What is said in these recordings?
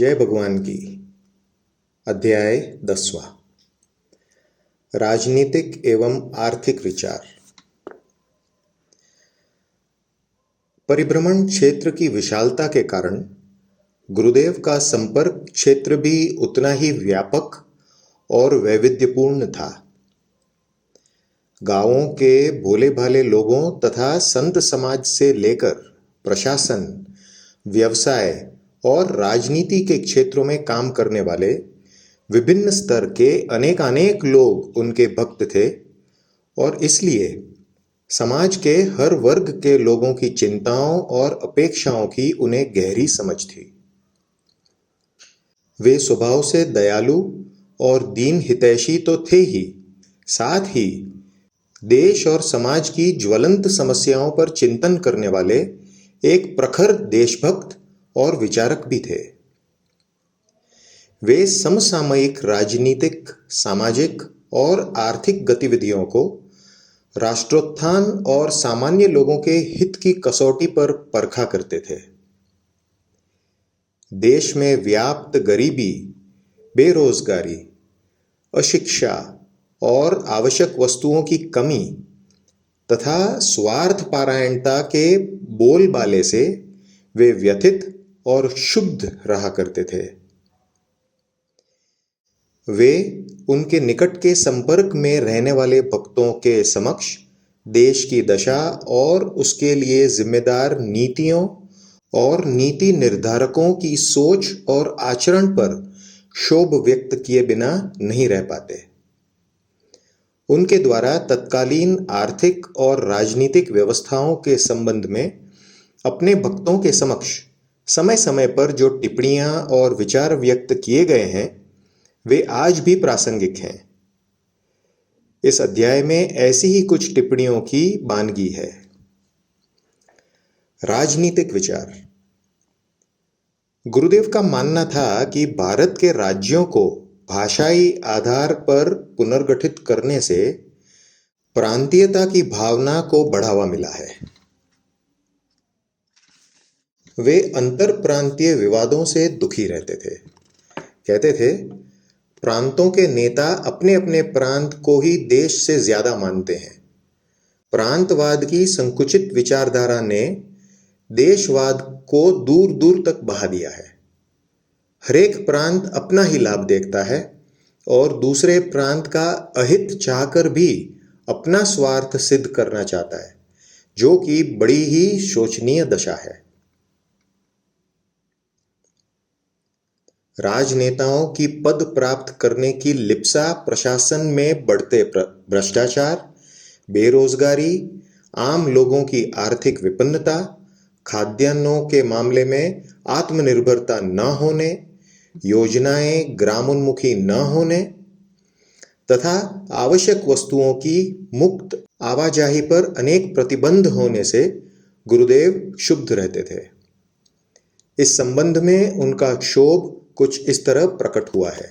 जय भगवान की। अध्याय 10वां। राजनीतिक एवं आर्थिक विचार। परिभ्रमण क्षेत्र की विशालता के कारण गुरुदेव का संपर्क क्षेत्र भी उतना ही व्यापक और वैविध्यपूर्ण था। गांवों के भोले भाले लोगों तथा संत समाज से लेकर प्रशासन, व्यवसाय और राजनीति के क्षेत्रों में काम करने वाले विभिन्न स्तर के अनेक लोग उनके भक्त थे और इसलिए समाज के हर वर्ग के लोगों की चिंताओं और अपेक्षाओं की उन्हें गहरी समझ थी। वे स्वभाव से दयालु और दीन हितैषी तो थे ही, साथ ही देश और समाज की ज्वलंत समस्याओं पर चिंतन करने वाले एक प्रखर देशभक्त और विचारक भी थे। वे समसामयिक राजनीतिक, सामाजिक और आर्थिक गतिविधियों को राष्ट्रोत्थान और सामान्य लोगों के हित की कसौटी पर परखा करते थे। देश में व्याप्त गरीबी, बेरोजगारी, अशिक्षा और आवश्यक वस्तुओं की कमी तथा स्वार्थपरायणता के बोलबाले से वे व्यथित और क्षुब्ध रहा करते थे। वे उनके निकट के संपर्क में रहने वाले भक्तों के समक्ष देश की दशा और उसके लिए जिम्मेदार नीतियों और नीति निर्धारकों की सोच और आचरण पर क्षोभ व्यक्त किए बिना नहीं रह पाते। उनके द्वारा तत्कालीन आर्थिक और राजनीतिक व्यवस्थाओं के संबंध में अपने भक्तों के समक्ष समय समय पर जो टिप्पणियां और विचार व्यक्त किए गए हैं वे आज भी प्रासंगिक हैं। इस अध्याय में ऐसी ही कुछ टिप्पणियों की बानगी है। राजनीतिक विचार। गुरुदेव का मानना था कि भारत के राज्यों को भाषाई आधार पर पुनर्गठित करने से प्रांतीयता की भावना को बढ़ावा मिला है। वे अंतर प्रांतीय विवादों से दुखी रहते थे। कहते थे, प्रांतों के नेता अपने अपने प्रांत को ही देश से ज्यादा मानते हैं। प्रांतवाद की संकुचित विचारधारा ने देशवाद को दूर दूर तक बहा दिया है। हरेक प्रांत अपना ही लाभ देखता है और दूसरे प्रांत का अहित चाहकर भी अपना स्वार्थ सिद्ध करना चाहता है, जो कि बड़ी ही शोचनीय दशा है। राजनेताओं की पद प्राप्त करने की लिप्सा प्रशासन में बढ़ते भ्रष्टाचार, बेरोजगारी, आम लोगों की आर्थिक विपन्नता, खाद्यान्नों के मामले में आत्मनिर्भरता न होने, योजनाएं ग्रामोन्मुखी न होने तथा आवश्यक वस्तुओं की मुक्त आवाजाही पर अनेक प्रतिबंध होने से गुरुदेव क्षुब्ध रहते थे। इस संबंध में उनका क्षोभ कुछ इस तरह प्रकट हुआ है।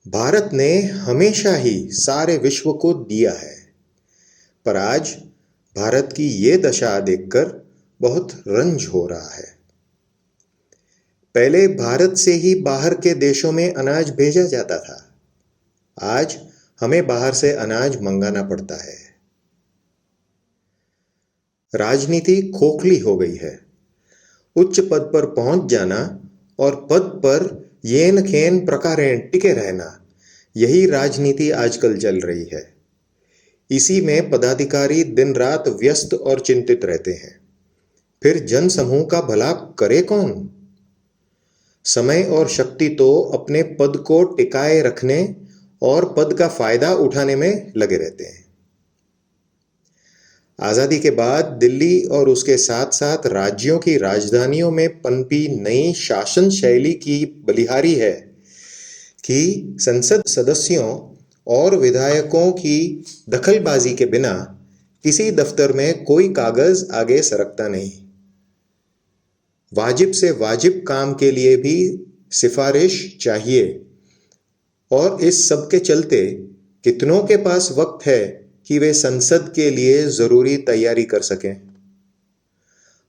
भारत ने हमेशा ही सारे विश्व को दिया है, पर आज भारत की ये दशा देखकर बहुत रंज हो रहा है। पहले भारत से ही बाहर के देशों में अनाज भेजा जाता था, आज हमें बाहर से अनाज मंगाना पड़ता है। राजनीति खोखली हो गई है। उच्च पद पर पहुंच जाना और पद पर येन खेन प्रकारेण टिके रहना, यही राजनीति आजकल चल रही है। इसी में पदाधिकारी दिन रात व्यस्त और चिंतित रहते हैं। फिर जन समूह का भला करे कौन? समय और शक्ति तो अपने पद को टिकाए रखने और पद का फायदा उठाने में लगे रहते हैं। आजादी के बाद दिल्ली और उसके साथ साथ राज्यों की राजधानियों में पनपी नई शासन शैली की बलिहारी है कि संसद सदस्यों और विधायकों की दखलबाजी के बिना किसी दफ्तर में कोई कागज आगे सरकता नहीं। वाजिब से वाजिब काम के लिए भी सिफारिश चाहिए और इस सब के चलते कितनों के पास वक्त है कि वे संसद के लिए जरूरी तैयारी कर सकें।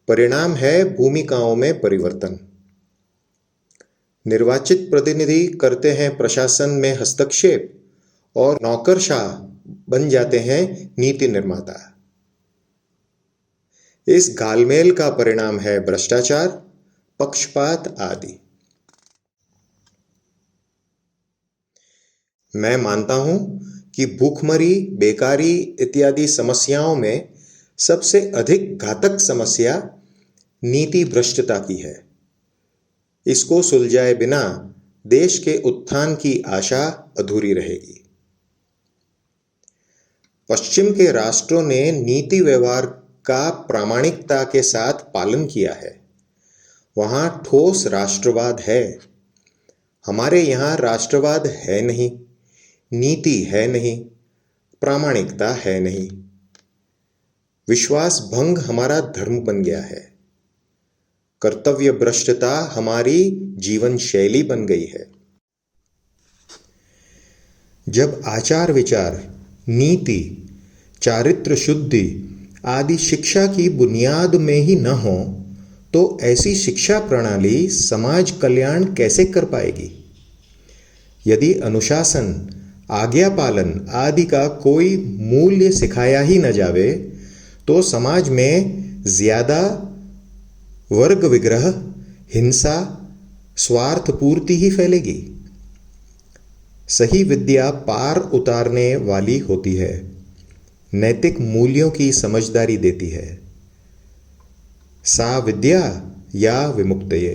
परिणाम है भूमिकाओं में परिवर्तन। निर्वाचित प्रतिनिधि करते हैं प्रशासन में हस्तक्षेप और नौकरशाह बन जाते हैं नीति निर्माता। इस घालमेल का परिणाम है भ्रष्टाचार, पक्षपात आदि। मैं मानता हूं कि भूखमरी, बेकारी इत्यादि समस्याओं में सबसे अधिक घातक समस्या नीति भ्रष्टता की है। इसको सुलझाए बिना देश के उत्थान की आशा अधूरी रहेगी। पश्चिम के राष्ट्रों ने नीति व्यवहार का प्रामाणिकता के साथ पालन किया है। वहां ठोस राष्ट्रवाद है। हमारे यहां राष्ट्रवाद है नहीं, नीति है नहीं, प्रामाणिकता है नहीं। विश्वास भंग हमारा धर्म बन गया है। कर्तव्य भ्रष्टता हमारी जीवन शैली बन गई है। जब आचार विचार, नीति, चारित्र शुद्धि आदि शिक्षा की बुनियाद में ही न हो तो ऐसी शिक्षा प्रणाली समाज कल्याण कैसे कर पाएगी? यदि अनुशासन, आज्ञा पालन आदि का कोई मूल्य सिखाया ही न जावे तो समाज में ज्यादा वर्ग विग्रह, हिंसा, स्वार्थ पूर्ति ही फैलेगी। सही विद्या पार उतारने वाली होती है, नैतिक मूल्यों की समझदारी देती है। सा विद्या या विमुक्तये।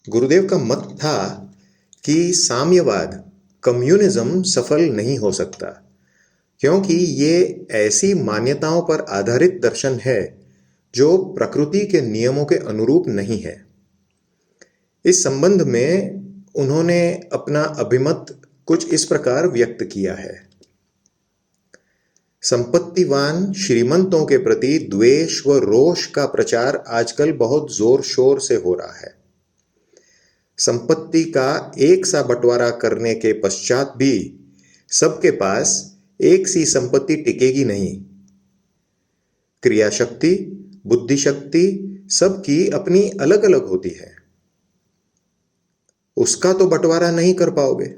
गुरुदेव का मत था कि साम्यवाद, कम्युनिज्म सफल नहीं हो सकता, क्योंकि ये ऐसी मान्यताओं पर आधारित दर्शन है जो प्रकृति के नियमों के अनुरूप नहीं है। इस संबंध में उन्होंने अपना अभिमत कुछ इस प्रकार व्यक्त किया है। संपत्तिवान श्रीमंतों के प्रति द्वेष व रोष का प्रचार आजकल बहुत जोर शोर से हो रहा है। संपत्ति का एक सा बंटवारा करने के पश्चात भी सबके पास एक सी संपत्ति टिकेगी नहीं। क्रिया शक्ति, बुद्धि शक्ति सबकी अपनी अलग अलग होती है। उसका तो बंटवारा नहीं कर पाओगे।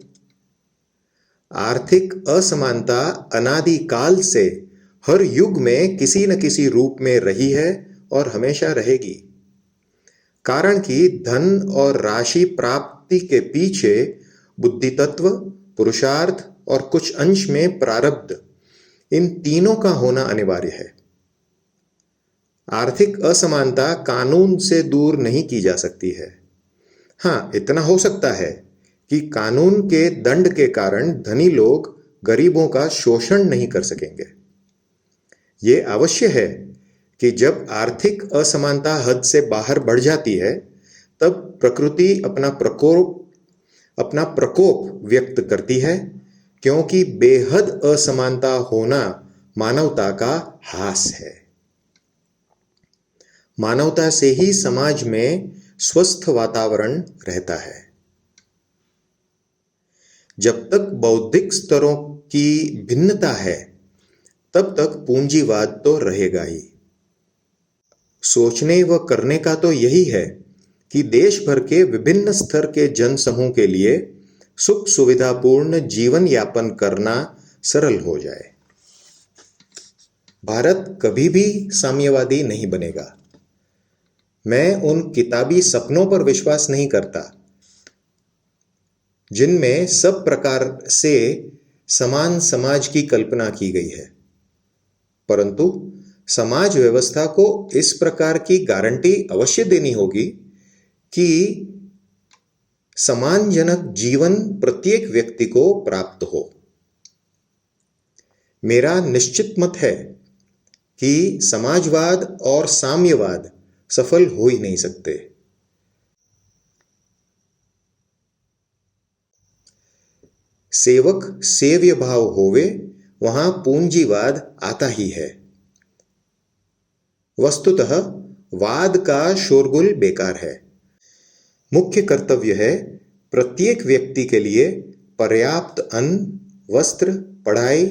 आर्थिक असमानता अनादिकाल से हर युग में किसी न किसी रूप में रही है और हमेशा रहेगी। कारण कि धन और राशि प्राप्ति के पीछे बुद्धि तत्व, पुरुषार्थ और कुछ अंश में प्रारब्ध, इन तीनों का होना अनिवार्य है। आर्थिक असमानता कानून से दूर नहीं की जा सकती है। हाँ, इतना हो सकता है कि कानून के दंड के कारण धनी लोग गरीबों का शोषण नहीं कर सकेंगे। ये अवश्य है कि जब आर्थिक असमानता हद से बाहर बढ़ जाती है तब प्रकृति अपना प्रकोप व्यक्त करती है, क्योंकि बेहद असमानता होना मानवता का हास है। मानवता से ही समाज में स्वस्थ वातावरण रहता है। जब तक बौद्धिक स्तरों की भिन्नता है तब तक पूंजीवाद तो रहेगा ही। सोचने व करने का तो यही है कि देश भर के विभिन्न स्तर के जनसमूह के लिए सुख सुविधापूर्ण जीवन यापन करना सरल हो जाए। भारत कभी भी साम्यवादी नहीं बनेगा। मैं उन किताबी सपनों पर विश्वास नहीं करता जिनमें सब प्रकार से समान समाज की कल्पना की गई है, परंतु समाज व्यवस्था को इस प्रकार की गारंटी अवश्य देनी होगी कि सम्मानजनक जीवन प्रत्येक व्यक्ति को प्राप्त हो। मेरा निश्चित मत है कि समाजवाद और साम्यवाद सफल हो ही नहीं सकते। सेवक सेव्य भाव होवे, वहां पूंजीवाद आता ही है। वस्तुतः वाद का शोरगुल बेकार है। मुख्य कर्तव्य है प्रत्येक व्यक्ति के लिए पर्याप्त अन्न, वस्त्र, पढ़ाई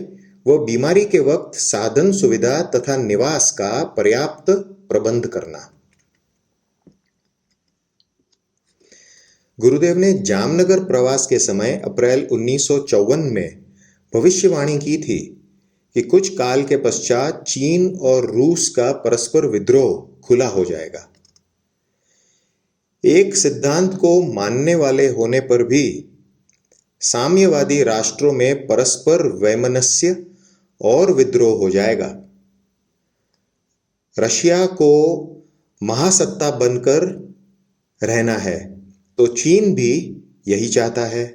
वह बीमारी के वक्त साधन सुविधा तथा निवास का पर्याप्त प्रबंध करना। गुरुदेव ने जामनगर प्रवास के समय अप्रैल 1954 में भविष्यवाणी की थी कि कुछ काल के पश्चात चीन और रूस का परस्पर विद्रोह खुला हो जाएगा। एक सिद्धांत को मानने वाले होने पर भी साम्यवादी राष्ट्रों में परस्पर वैमनस्य और विद्रोह हो जाएगा। रशिया को महासत्ता बनकर रहना है तो चीन भी यही चाहता है।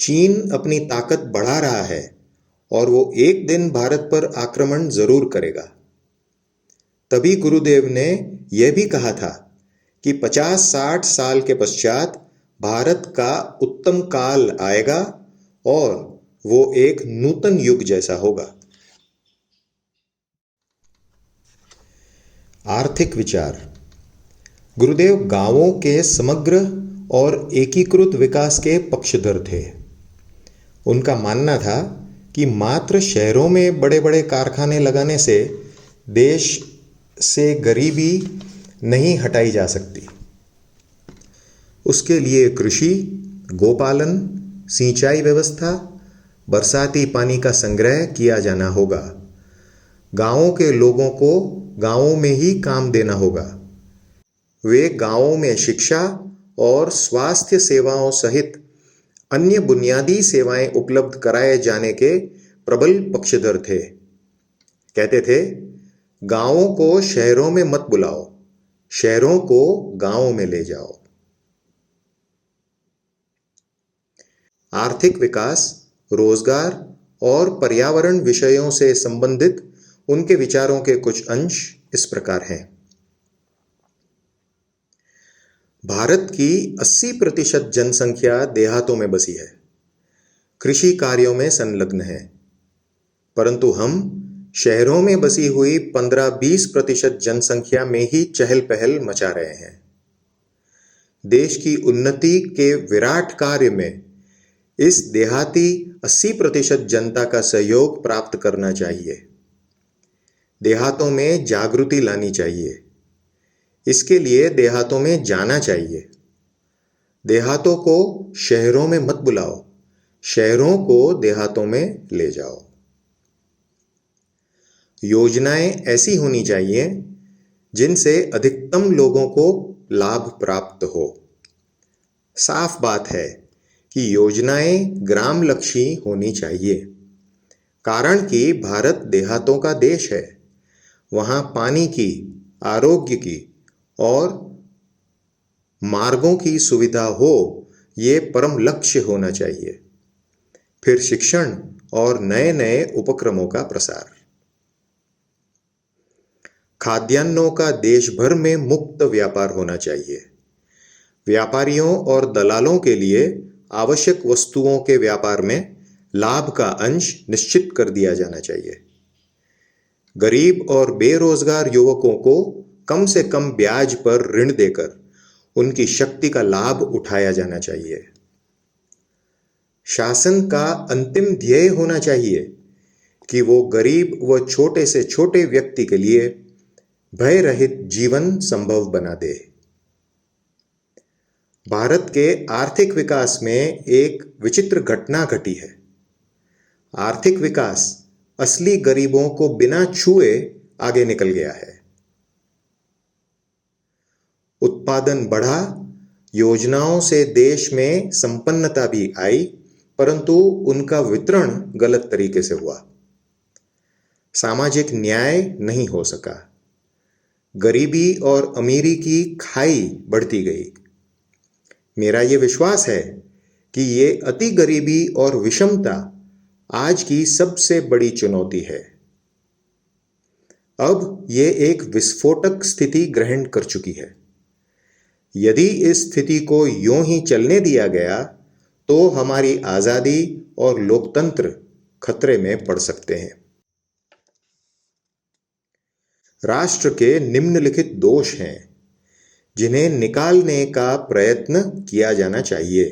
चीन अपनी ताकत बढ़ा रहा है और वो एक दिन भारत पर आक्रमण जरूर करेगा। तभी गुरुदेव ने यह भी कहा था कि 50-60 साल के पश्चात भारत का उत्तम काल आएगा और वो एक नूतन युग जैसा होगा। आर्थिक विचार। गुरुदेव गांवों के समग्र और एकीकृत विकास के पक्षधर थे। उनका मानना था कि मात्र शहरों में बड़े बड़े कारखाने लगाने से देश से गरीबी नहीं हटाई जा सकती। उसके लिए कृषि, गोपालन, सिंचाई व्यवस्था, बरसाती पानी का संग्रह किया जाना होगा। गांवों के लोगों को गांवों में ही काम देना होगा। वे गांवों में शिक्षा और स्वास्थ्य सेवाओं सहित अन्य बुनियादी सेवाएं उपलब्ध कराए जाने के प्रबल पक्षधर थे। कहते थे, गांवों को शहरों में मत बुलाओ, शहरों को गांवों में ले जाओ। आर्थिक विकास, रोजगार और पर्यावरण विषयों से संबंधित उनके विचारों के कुछ अंश इस प्रकार हैं। भारत की 80% जनसंख्या देहातों में बसी है, कृषि कार्यों में संलग्न है, परंतु हम शहरों में बसी हुई 15-20% जनसंख्या में ही चहल पहल मचा रहे हैं। देश की उन्नति के विराट कार्य में इस देहाती 80% जनता का सहयोग प्राप्त करना चाहिए। देहातों में जागृति लानी चाहिए। इसके लिए देहातों में जाना चाहिए। देहातों को शहरों में मत बुलाओ, शहरों को देहातों में ले जाओ। योजनाएं ऐसी होनी चाहिए जिनसे अधिकतम लोगों को लाभ प्राप्त हो। साफ बात है कि योजनाएं ग्राम लक्ष्यी होनी चाहिए, कारण कि भारत देहातों का देश है। वहां पानी की, आरोग्य की और मार्गों की सुविधा हो, ये परम लक्ष्य होना चाहिए। फिर शिक्षण और नए नए उपक्रमों का प्रसार। खाद्यान्नों का देश भर में मुक्त व्यापार होना चाहिए। व्यापारियों और दलालों के लिए आवश्यक वस्तुओं के व्यापार में लाभ का अंश निश्चित कर दिया जाना चाहिए। गरीब और बेरोजगार युवकों को कम से कम ब्याज पर ऋण देकर उनकी शक्ति का लाभ उठाया जाना चाहिए। शासन का अंतिम ध्येय होना चाहिए कि वो गरीब व छोटे से छोटे व्यक्ति के लिए भय रहित जीवन संभव बना दे। भारत के आर्थिक विकास में एक विचित्र घटना घटी है। आर्थिक विकास असली गरीबों को बिना छुए आगे निकल गया है। उत्पादन बढ़ा, योजनाओं से देश में संपन्नता भी आई, परंतु उनका वितरण गलत तरीके से हुआ। सामाजिक न्याय नहीं हो सका। गरीबी और अमीरी की खाई बढ़ती गई। मेरा ये विश्वास है कि ये अति गरीबी और विषमता आज की सबसे बड़ी चुनौती है। अब ये एक विस्फोटक स्थिति ग्रहण कर चुकी है। यदि इस स्थिति को यूं ही चलने दिया गया तो हमारी आजादी और लोकतंत्र खतरे में पड़ सकते हैं। राष्ट्र के निम्नलिखित दोष हैं जिन्हें निकालने का प्रयत्न किया जाना चाहिए।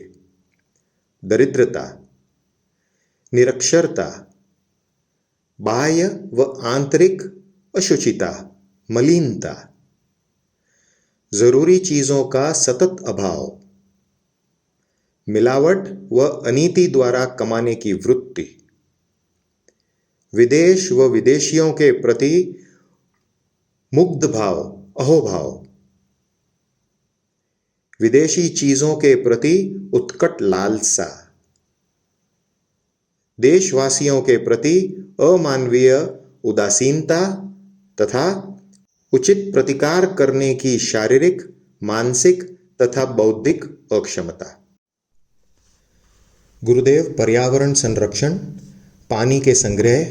दरिद्रता, निरक्षरता, बाह्य व आंतरिक अशुचिता, मलिनता, जरूरी चीजों का सतत अभाव, मिलावट व अनीति द्वारा कमाने की वृत्ति, विदेश व विदेशियों के प्रति मुग्ध भाव, अहोभाव, विदेशी चीजों के प्रति उत्कट लालसा, देशवासियों के प्रति अमानवीय उदासीनता तथा उचित प्रतिकार करने की शारीरिक, मानसिक तथा बौद्धिक अक्षमता। गुरुदेव पर्यावरण संरक्षण, पानी के संग्रह,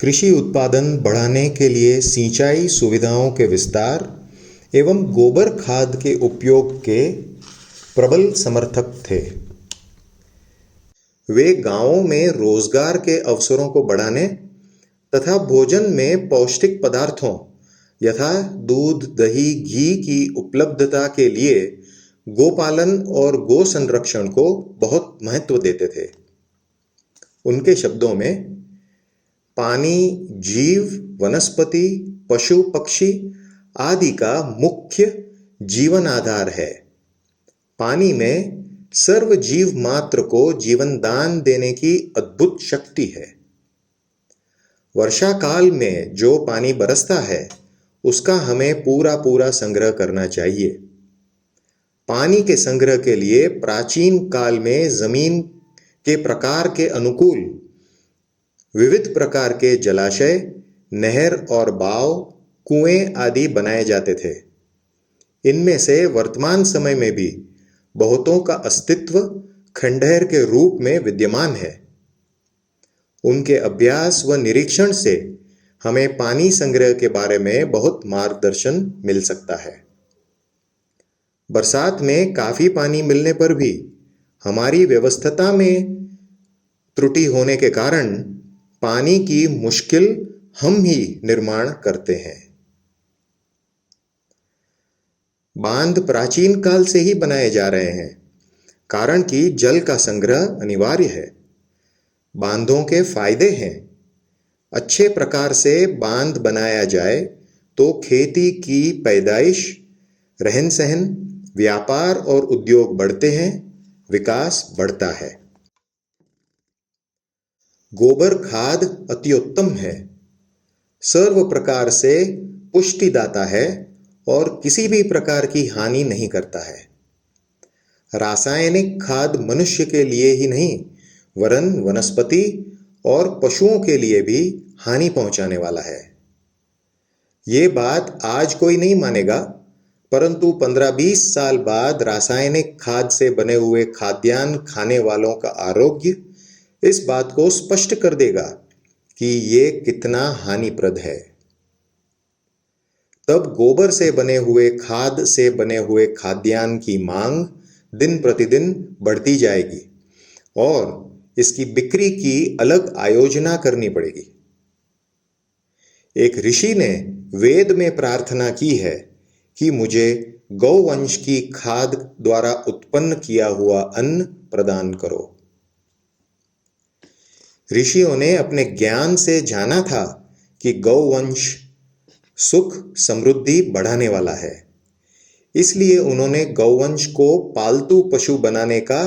कृषि उत्पादन बढ़ाने के लिए सिंचाई सुविधाओं के विस्तार एवं गोबर खाद के उपयोग के प्रबल समर्थक थे। वे गांवों में रोजगार के अवसरों को बढ़ाने तथा भोजन में पौष्टिक पदार्थों यथा दूध, दही, घी की उपलब्धता के लिए गोपालन और गो संरक्षण को बहुत महत्व देते थे। उनके शब्दों में, पानी जीव, वनस्पति, पशु, पक्षी आदि का मुख्य जीवन आधार है। पानी में सर्व जीव मात्र को जीवन दान देने की अद्भुत शक्ति है। वर्षा काल में जो पानी बरसता है उसका हमें पूरा संग्रह करना चाहिए। पानी के संग्रह के लिए प्राचीन काल में जमीन के प्रकार के अनुकूल विविध प्रकार के जलाशय, नहर और बाव, कुएं आदि बनाए जाते थे। इनमें से वर्तमान समय में भी बहुतों का अस्तित्व खंडहर के रूप में विद्यमान है। उनके अभ्यास व निरीक्षण से हमें पानी संग्रह के बारे में बहुत मार्गदर्शन मिल सकता है। बरसात में काफी पानी मिलने पर भी हमारी व्यवस्था में त्रुटि होने के कारण पानी की मुश्किल हम ही निर्माण करते हैं। बांध प्राचीन काल से ही बनाए जा रहे हैं, कारण कि जल का संग्रह अनिवार्य है। बांधों के फायदे हैं। अच्छे प्रकार से बांध बनाया जाए तो खेती की पैदाइश, रहन सहन, व्यापार और उद्योग बढ़ते हैं, विकास बढ़ता है। गोबर खाद अति उत्तम है, सर्व प्रकार से पुष्टिदाता है और किसी भी प्रकार की हानि नहीं करता है। रासायनिक खाद मनुष्य के लिए ही नहीं वरन वनस्पति और पशुओं के लिए भी हानि पहुंचाने वाला है। ये बात आज कोई नहीं मानेगा, परंतु 15-20 साल बाद रासायनिक खाद से बने हुए खाद्यान्न खाने वालों का आरोग्य इस बात को स्पष्ट कर देगा कि ये कितना हानिप्रद है। तब गोबर से बने हुए खाद से बने हुए खाद्यान्न की मांग दिन प्रतिदिन बढ़ती जाएगी और इसकी बिक्री की अलग आयोजना करनी पड़ेगी। एक ऋषि ने वेद में प्रार्थना की है कि मुझे गौवंश की खाद द्वारा उत्पन्न किया हुआ अन्न प्रदान करो। ऋषियों ने अपने ज्ञान से जाना था कि गौवंश सुख समृद्धि बढ़ाने वाला है, इसलिए उन्होंने गौवंश को पालतू पशु बनाने का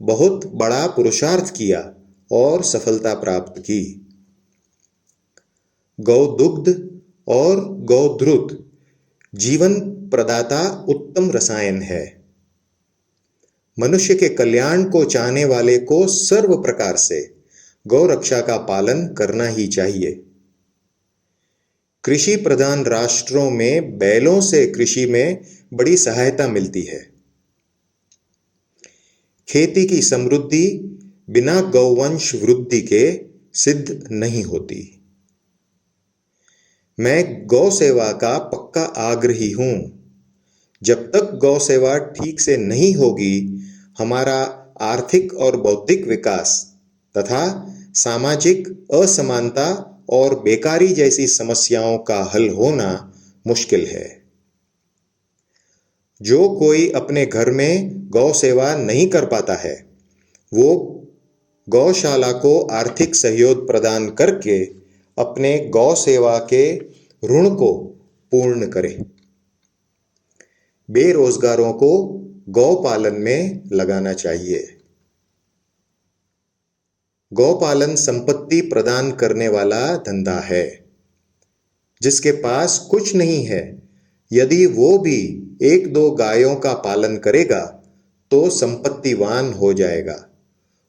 बहुत बड़ा पुरुषार्थ किया और सफलता प्राप्त की। गौदुग्ध और गौधृत जीवन प्रदाता उत्तम रसायन है। मनुष्य के कल्याण को चाहने वाले को सर्व प्रकार से गौ रक्षा का पालन करना ही चाहिए। कृषि प्रधान राष्ट्रों में बैलों से कृषि में बड़ी सहायता मिलती है। खेती की समृद्धि बिना गौवंश वृद्धि के सिद्ध नहीं होती। मैं गौ सेवा का पक्का आग्रही हूं। जब तक गौ सेवा ठीक से नहीं होगी, हमारा आर्थिक और बौद्धिक विकास तथा सामाजिक असमानता और बेकारी जैसी समस्याओं का हल होना मुश्किल है। जो कोई अपने घर में गौ सेवा नहीं कर पाता है, वो गौशाला को आर्थिक सहयोग प्रदान करके अपने गौ सेवा के ऋण को पूर्ण करे। बेरोजगारों को गौपालन में लगाना चाहिए। गौपालन संपत्ति प्रदान करने वाला धंधा है। जिसके पास कुछ नहीं है, यदि वो भी 1-2 गायों का पालन करेगा तो संपत्तिवान हो जाएगा।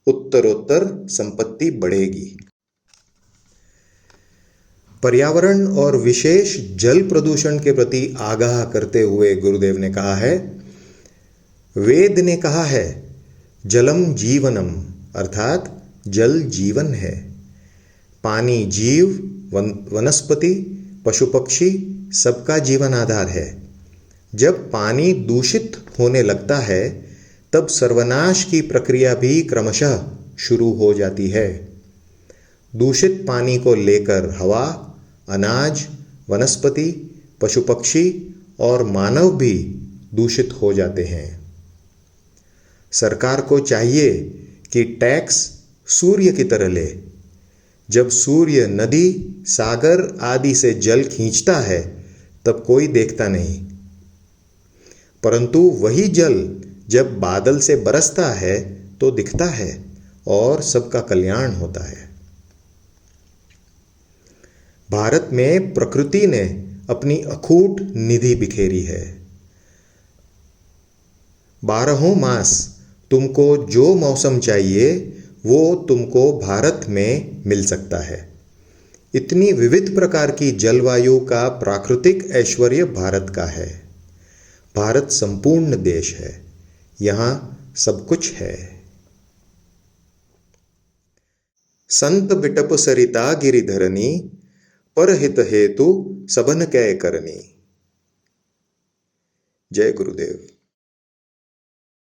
उत्तरोत्तर संपत्ति बढ़ेगी। पर्यावरण और विशेष जल प्रदूषण के प्रति आगाह करते हुए गुरुदेव ने कहा है, वेद ने कहा है, जलम जीवनम, अर्थात जल जीवन है। पानी जीव, वनस्पति, पशु पक्षी सबका जीवन आधार है। जब पानी दूषित होने लगता है तब सर्वनाश की प्रक्रिया भी क्रमशः शुरू हो जाती है। दूषित पानी को लेकर हवा, अनाज, वनस्पति, पशु पक्षी और मानव भी दूषित हो जाते हैं। सरकार को चाहिए कि टैक्स सूर्य की तरह ले। जब सूर्य नदी, सागर आदि से जल खींचता है तब कोई देखता नहीं, परंतु वही जल जब बादल से बरसता है तो दिखता है और सबका कल्याण होता है। भारत में प्रकृति ने अपनी अखूट निधि बिखेरी है। 12 मास तुमको जो मौसम चाहिए वो तुमको भारत में मिल सकता है। इतनी विविध प्रकार की जलवायु का प्राकृतिक ऐश्वर्य भारत का है। भारत संपूर्ण देश है, यहाँ सब कुछ है। संत बिटप सरिता गिरिधरनी, परहित हेतु सबन कै करनी। जय गुरुदेव।